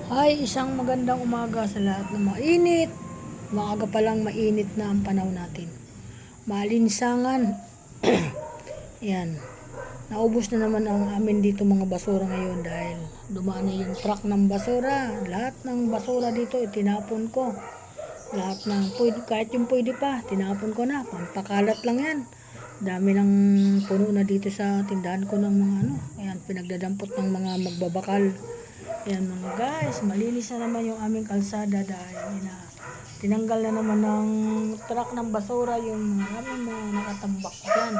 Ay, isang magandang umaga sa lahat ng mainit. Maaga pa lang mainit na ang panahon natin. Maalinsangan. Yan. Naubos na naman ang amin dito mga basura ngayon dahil dumaan na yung truck ng basura. Lahat ng basura dito itinapon ko. Lahat ng pwede, kahit yung pwede pa, tinapon ko na. Pampakalat lang yan. Dami ng puno na dito sa tindahan ko ng mga ayan, pinagdadampot ng mga magbabakal. Ayan mga guys, malinis na naman yung aming kalsada dahil tinanggal na naman ng truck ng basura yung mga aming mga nakatambak dyan.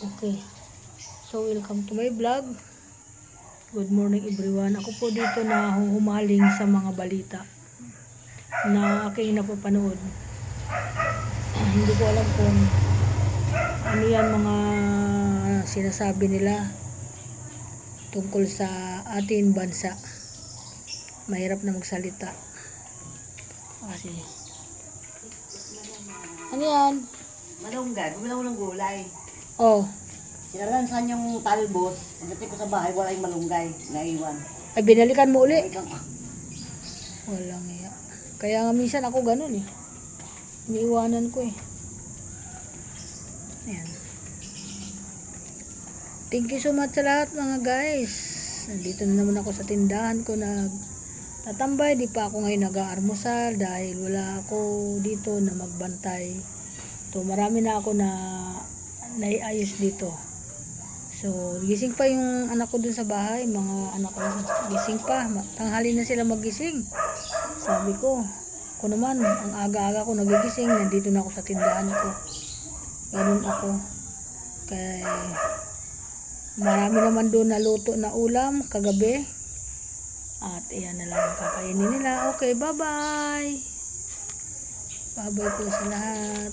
Okay, so welcome to my vlog. Good morning everyone. Ako po dito na humaling sa mga balita na aking napapanood. Hindi ko alam kung ano yan mga sinasabi nila tungkol sa ating bansa. Mahirap na magsalita kasi ano yan? Malunggay, bumila ko ng gulay. Oh, Sinalansan yung talbos, pagdating ko sa bahay, wala yung malunggay, naiwan. ay binalikan mo uli. Ikaw, Walang iya. Kaya nga minsan ako ganun eh. Iniiwanan ko eh. Ayan. Thank you so much sa lahat mga guys. Nandito na naman ako sa tindahan ko tatambay. Di pa ako ngayon nag-aalmusal dahil wala ako dito na magbantay. So marami na ako na naiayos dito. So gising pa yung anak ko dun sa bahay. Mga anak ko gising pa. Tanghali na sila magising. Sabi ko, ako naman, ang aga-aga ko nagigising. Nandito na ako sa tindahan ko. Ganun ako. Kaya marami naman doon na luto na ulam kagabi. At iyan na lang ang kakainin nila. Okay, bye-bye. Bye-bye po sa lahat.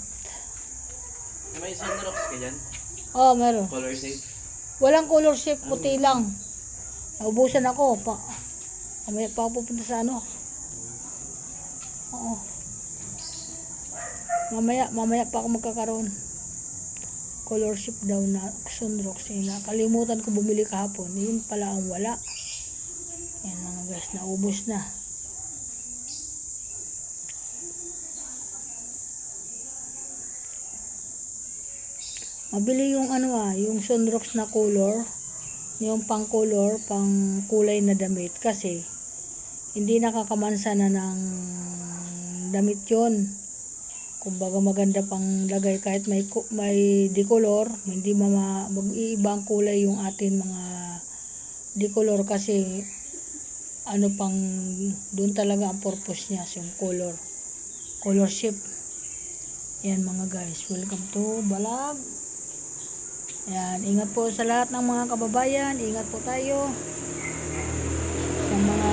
May sunrocks ka dyan? Oh, meron. Color safe? Walang color shape, puti lang. Naubusan ako. Mamaya pa ako pupunta sa Oo. Mamaya pa ako magkakaroon. Color shape daw na sunrocks. Nakalimutan ko bumili kahapon. Yun pala ang wala. Yan mga guys, naubos na. Mabili yung yung sunrocks na color, yung pang color, pang kulay na damit kasi hindi nakakamansa na ng damit yon. Kumbaga maganda pang lagay kahit may decolor, hindi mag-iibang kulay yung atin mga decolor kasi pang doon talaga ang purpose niya, yung color shape. Yan mga guys, welcome to Balag. Yan, ingat po sa lahat ng mga kababayan, ingat po tayo sa mga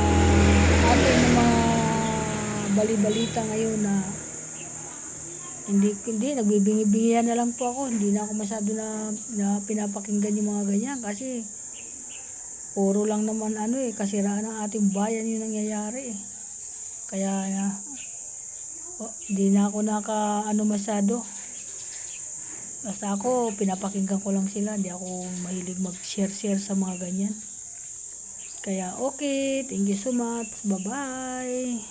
ating mga bali-balita ngayon na hindi nagbibingi-bingihan na lang po ako. Hindi na ako masyado na pinapakinggan yung mga ganyan kasi puro lang naman kasiraan ng ating bayan yung nangyayari eh. Kaya hindi na ako masyado. Basta ako pinapakinggan ko lang sila, hindi ako mahilig mag-share sa mga ganyan. Kaya okay, thank you so much, bye bye.